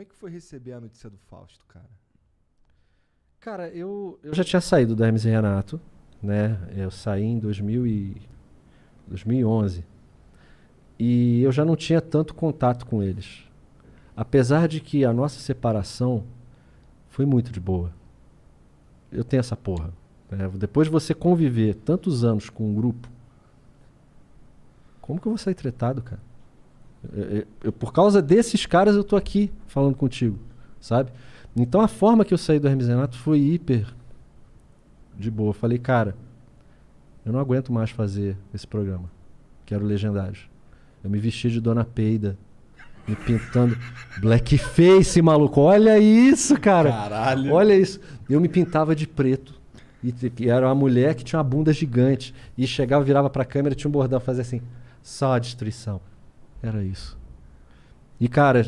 Como é que foi receber a notícia do Fausto, cara? Cara, eu já tinha saído do Hermes e Renato, né? Eu saí em 2011. E eu já não tinha tanto contato com eles. Apesar de que a nossa separação foi muito de boa. Eu tenho essa porra. Né? Depois de você conviver tantos anos com um grupo, como que eu vou sair tretado, cara? Por causa desses caras eu tô aqui falando contigo, sabe? Então a forma que eu saí do Hermes e Renato foi hiper de boa. Eu falei, cara, eu não aguento mais fazer esse programa. Quero Legendários. Eu me vesti de Dona Peida, me pintando blackface, maluco. Olha isso, cara. Caralho. Olha isso. Eu me pintava de preto. E era uma mulher que tinha uma bunda gigante. E chegava, virava pra câmera, tinha um bordão, fazia assim, só a destruição. Era isso. E, cara,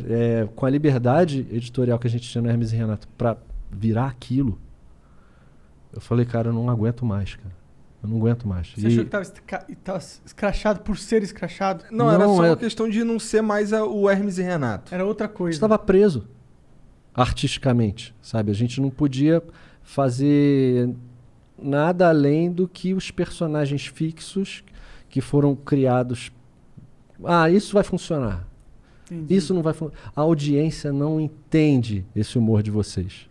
com a liberdade editorial que a gente tinha no Hermes e Renato pra virar aquilo, eu falei, cara, eu não aguento mais, cara. Eu não aguento mais. Você achou que tava escrachado por ser escrachado? Não, era só uma questão de não ser mais o Hermes e Renato. Era outra coisa. Estava preso artisticamente, sabe? A gente não podia fazer nada além do que os personagens fixos que foram criados. Ah, isso vai funcionar. Entendi. Isso não vai funcionar. A audiência não entende esse humor de vocês.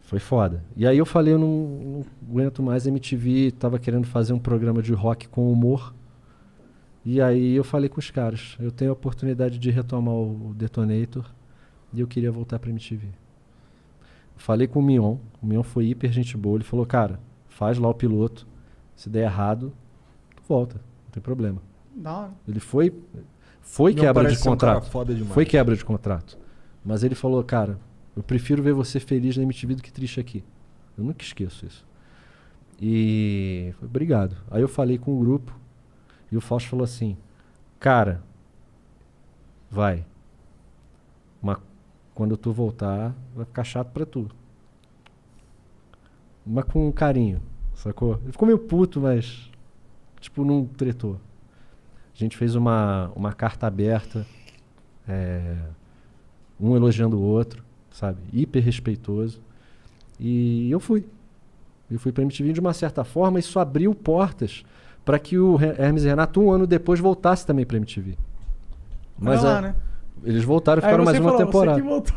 Foi foda. E aí eu falei, eu não aguento mais MTV, tava querendo fazer um programa de rock com humor. E aí eu falei com os caras, eu tenho a oportunidade de retomar o Detonator e eu queria voltar pra MTV. Falei com o Mion foi hiper gente boa, ele falou, cara, faz lá o piloto, se der errado, tu volta, não tem problema. Da hora. Ele foi quebra de contrato. Foi quebra de contrato. Mas ele falou, cara, eu prefiro ver você feliz na MTV do que triste aqui. Eu nunca esqueço isso. E obrigado. Aí eu falei com o grupo e o Fausto falou assim, cara, vai. Mas quando tu voltar, vai ficar chato pra tu. Mas com carinho, sacou? Ele ficou meio puto, mas tipo, não tretou. A gente fez uma carta aberta, um elogiando o outro, sabe? Hiper respeitoso. E eu fui. Eu fui pra MTV de uma certa forma, isso abriu portas para que o Hermes e Renato, um ano depois, voltasse também pra MTV. Mas lá, né? eles voltaram e ficaram mais uma temporada. Você que voltou.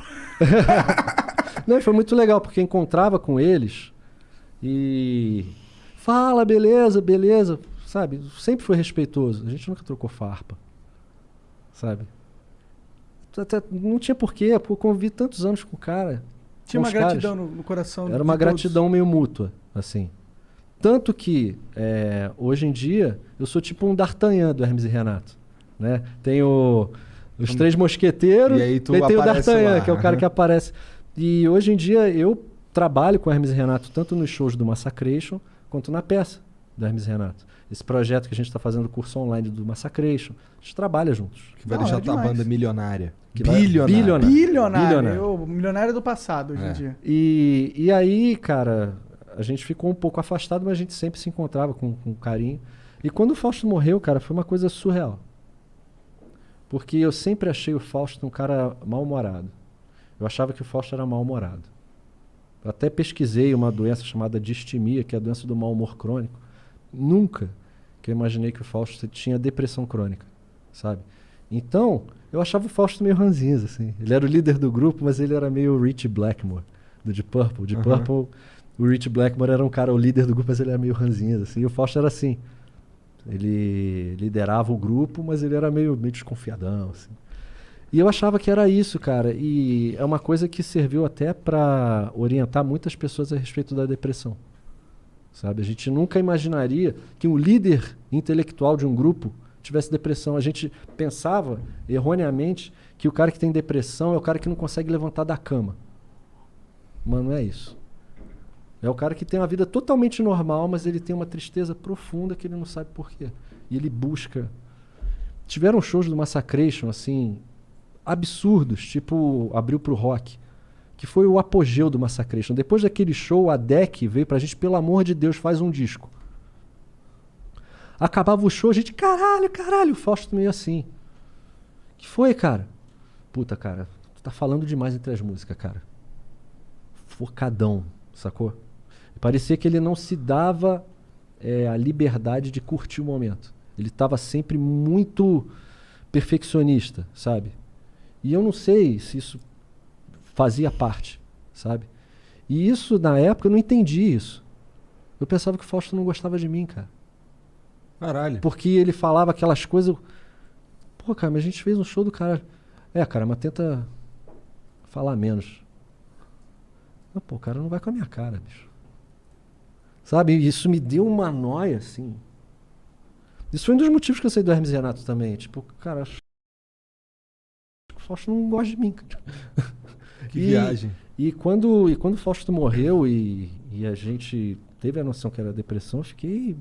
Não, foi muito legal, porque eu encontrava com eles e... Fala, beleza, beleza. Sabe? Sempre foi respeitoso. A gente nunca trocou farpa. Sabe? Até não tinha porquê, eu convivi tantos anos com o cara. Tinha uma gratidão no coração. Era uma gratidão meio mútua, assim. Tanto que, hoje em dia, eu sou tipo um D'Artagnan do Hermes e Renato. Né? Tem os Três Mosqueteiros, e aí tu tem o D'Artagnan, lá. que é o cara que aparece. E hoje em dia eu trabalho com o Hermes e Renato tanto nos shows do Massacration quanto na peça do Hermes e Renato. Esse projeto que a gente está fazendo, o curso online do Massacration, a gente trabalha juntos. Que vai deixar tua banda milionária. Bilionário. O milionário do passado, hoje em dia. E aí, cara, a gente ficou um pouco afastado, mas a gente sempre se encontrava com carinho. E quando o Fausto morreu, cara, foi uma coisa surreal. Porque eu sempre achei o Fausto um cara mal-humorado. Eu achava que o Fausto era mal-humorado. Eu até pesquisei uma doença chamada distimia, que é a doença do mau humor crônico. Nunca que eu imaginei que o Fausto tinha depressão crônica, sabe? Então, eu achava o Fausto meio ranzinza, assim. Ele era o líder do grupo, mas ele era meio Rich Blackmore, do Deep Purple. Deep Purple, o Rich Blackmore era um cara, o líder do grupo, mas ele era meio ranzinza, assim. E o Fausto era assim. Ele liderava o grupo, mas ele era meio desconfiadão, assim. E eu achava que era isso, cara. E é uma coisa que serviu até para orientar muitas pessoas a respeito da depressão. Sabe? A gente nunca imaginaria que um líder intelectual de um grupo tivesse depressão. A gente pensava, erroneamente, que o cara que tem depressão é o cara que não consegue levantar da cama. Mas não é isso. É o cara que tem uma vida totalmente normal, mas ele tem uma tristeza profunda que ele não sabe por quê. E ele busca... Tiveram shows do Massacration, assim, absurdos, tipo, abriu pro rock, que foi o apogeu do Massacration. Depois daquele show, a DEC veio pra gente, pelo amor de Deus, faz um disco. Acabava o show, a gente, caralho, o Fausto meio assim. Que foi, cara? puta, cara, tu tá falando demais entre as músicas, cara. Focadão, sacou? Parecia que ele não se dava a liberdade de curtir o momento. Ele tava sempre muito perfeccionista, sabe? E eu não sei se isso fazia parte, sabe? E isso, na época, eu não entendi isso. Eu pensava que o Fausto não gostava de mim, cara. Caralho. Porque ele falava aquelas coisas. Pô, cara, mas a gente fez um show do cara. Cara, mas tenta falar menos. Não, pô, o cara não vai com a minha cara, bicho. Sabe? Isso me deu uma nóia, assim. Isso foi um dos motivos que eu saí do Hermes e Renato também. Tipo, cara, acho que o Fausto não gosta de mim. Que viagem. E quando o Fausto morreu e a gente teve a noção que era depressão, eu fiquei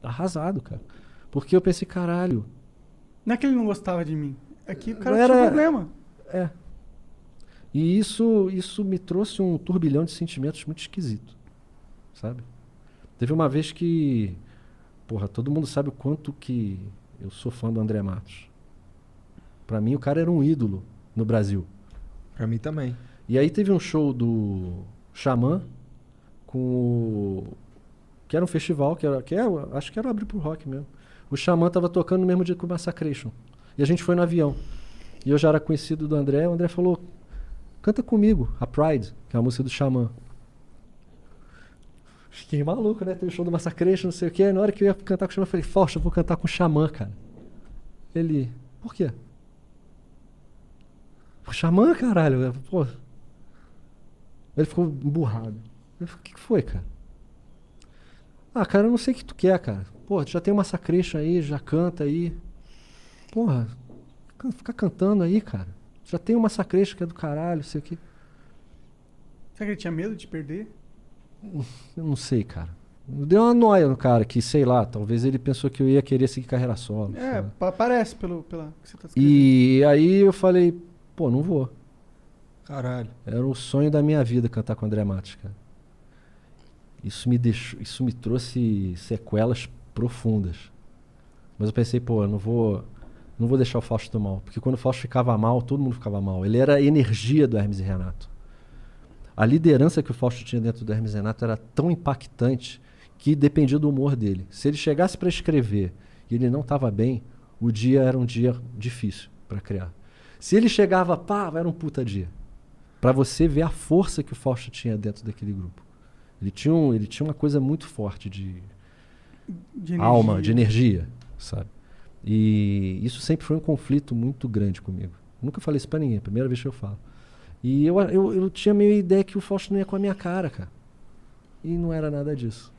arrasado, cara. Porque eu pensei, caralho. Não é que ele não gostava de mim. É que o cara Era- tinha problema. É. E isso me trouxe um turbilhão de sentimentos muito esquisito, sabe? Teve uma vez que, porra, todo mundo sabe o quanto que eu sou fã do André Matos. Pra mim, o cara era um ídolo no Brasil. Pra mim também. E aí teve um show do Xamã que era um festival, acho que era o Abre pro Rock mesmo. O Xamã tava tocando no mesmo dia que o Massacration. E a gente foi no avião. E eu já era conhecido do André. O André falou, canta comigo, a Pride, que é a música do Xamã. Fiquei maluco, né? Teve o show do Massacration, não sei o quê. Aí na hora que eu ia cantar com o Xamã, eu falei, Fausto, eu vou cantar com o Xamã, cara. Ele, por quê? O Xamã, caralho. Pô. Ele ficou emburrado. Eu falei, o que foi, cara? Ah, cara, eu não sei o que tu quer, cara. Pô, tu já tem uma Massacration aí, já canta aí. Porra, fica cantando aí, cara. Já tem uma Massacration que é do caralho, sei o quê. Será que ele tinha medo de perder? Eu não sei, cara. Deu uma noia no cara que, sei lá, talvez ele pensou que eu ia querer seguir carreira solo. sei É, lá. parece pela que você tá escrevendo. E aí eu falei, pô, não vou. Caralho. Era o sonho da minha vida cantar com o André Matos, cara. Isso me trouxe sequelas profundas. Mas eu pensei, pô, eu não vou deixar o Fausto mal. Porque quando o Fausto ficava mal, todo mundo ficava mal. Ele era a energia do Hermes e Renato. A liderança que o Fausto tinha dentro do Hermes e Renato era tão impactante que dependia do humor dele. Se ele chegasse para escrever e ele não estava bem, o dia era um dia difícil para criar. Se ele chegava, pá, era um puta dia. Para você ver a força que o Fausto tinha dentro daquele grupo. Ele tinha uma coisa muito forte de alma, de energia, sabe? E isso sempre foi um conflito muito grande comigo. Nunca falei isso pra ninguém, primeira vez que eu falo. E eu tinha meio ideia que o Fausto não ia com a minha cara, cara. E não era nada disso.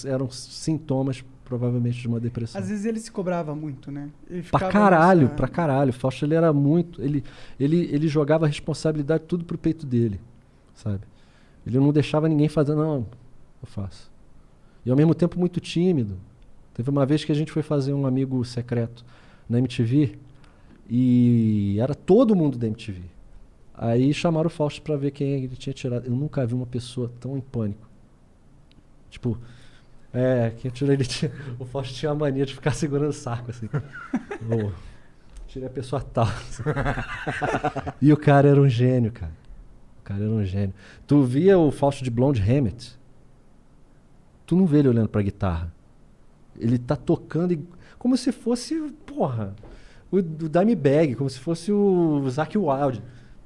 Eram sintomas, provavelmente, de uma depressão. Às vezes ele se cobrava muito, né? Ele Pra ficava caralho, nessa- pra caralho. O Fausto, ele era muito... Ele jogava a responsabilidade tudo pro peito dele, sabe? Ele não deixava ninguém fazer, não, eu faço. E ao mesmo tempo muito tímido. Teve uma vez que a gente foi fazer um amigo secreto na MTV e era todo mundo da MTV. Aí chamaram o Fausto pra ver quem ele tinha tirado. Eu nunca vi uma pessoa tão em pânico. Tipo, quem tirou ele tinha... O Fausto tinha a mania de ficar segurando o saco, assim. Ô, tirei a pessoa tal. assim. E o cara era um gênio, cara. O cara era um gênio. Tu via o Fausto de Blonde Hammett, tu não vê ele olhando pra guitarra. Ele tá tocando como se fosse, porra, o Dimebag, como se fosse o Zakk Wylde.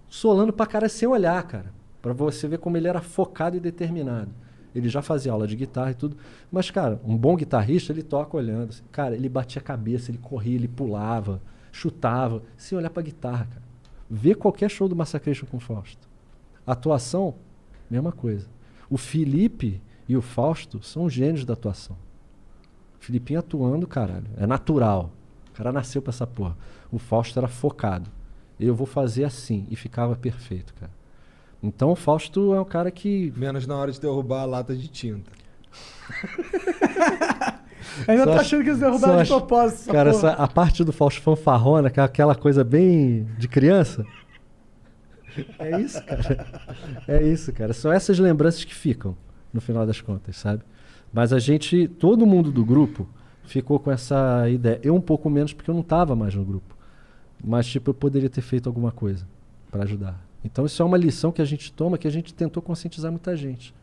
Solando pra cara sem olhar, cara. Pra você ver como ele era focado e determinado. Ele já fazia aula de guitarra e tudo. Mas, cara, um bom guitarrista, ele toca olhando. Assim. Cara, ele batia a cabeça, ele corria, ele pulava, chutava, sem olhar pra guitarra, cara. Vê qualquer show do Massacration com o Fausto. Atuação, mesma coisa. O Felipe e o Fausto são gênios da atuação. O Filipinho atuando, caralho, é natural. O cara nasceu pra essa porra. O Fausto era focado. Eu vou fazer assim. E ficava perfeito, cara. Então o Fausto é um cara que... Menos na hora de derrubar a lata de tinta. Ainda Só tá acho- achando que eles derrubaram de só acho- propósito. essa Cara, porra. a parte do Fausto fanfarrona, que é aquela coisa bem de criança. É isso, cara. É isso, cara. São essas lembranças que ficam, no final das contas, sabe? Mas todo mundo do grupo ficou com essa ideia. Eu um pouco menos, porque eu não estava mais no grupo. Mas, tipo, eu poderia ter feito alguma coisa para ajudar. Então, isso é uma lição que a gente toma, que a gente tentou conscientizar muita gente.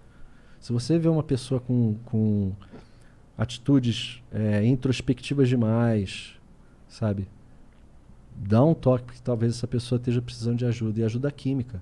Se você vê uma pessoa com atitudes introspectivas demais, sabe? Dá um toque, porque talvez essa pessoa esteja precisando de ajuda. E ajuda química.